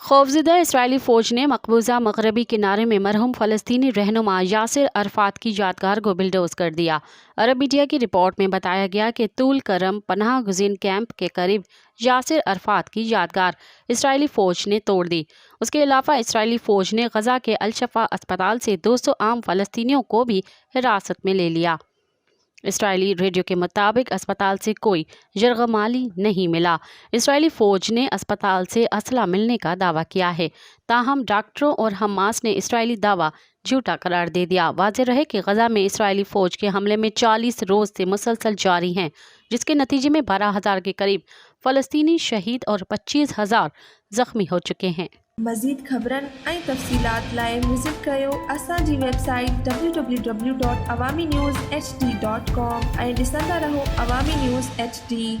खौफजदा Israeli फ़ौज ने मकबूजा मगरबी किनारे में मरहूम फ़लस्तीनी रहनुमा यासिर अरफ़ात की यादगार को बिल्डोज़ कर दिया। अरब मीडिया की रिपोर्ट में बताया गया कि तूल करम पनाह गुज़ीन कैंप के करीब यासिर अरफ़ात की यादगार इसराइली फ़ौज ने तोड़ दी। उसके अलावा इसराइली फ़ौज ने गज़ा के अल-शफ़ा अस्पताल से 200 आम फ़लस्तीनियों को भी हिरासत में ले लिया। इसराइली रेडियो के मुताबिक अस्पताल से कोई यरगमाली नहीं मिला। इसराइली फ़ौज ने अस्पताल से असला मिलने का दावा किया है, ताहम डॉक्टरों और हमास ने इसराइली दावा झूठा करार दे दिया। वाज़ेह रहे कि गज़ा में इसराइली फ़ौज के हमले में 40 रोज़ से मुसलसल जारी हैं, जिसके नतीजे में 12,000 के करीब फ़लस्तीनी शहीद और 25,000 ज़ख्मी हो चुके हैं। मज़ीद ख़बरनि ऐं तफ़सीलात लाइ विज़िट कयो असांजी वेबसाइट www.awamiNewsHD.com ऐं ॾिसंदा रहो अवामी न्यूज़ HD।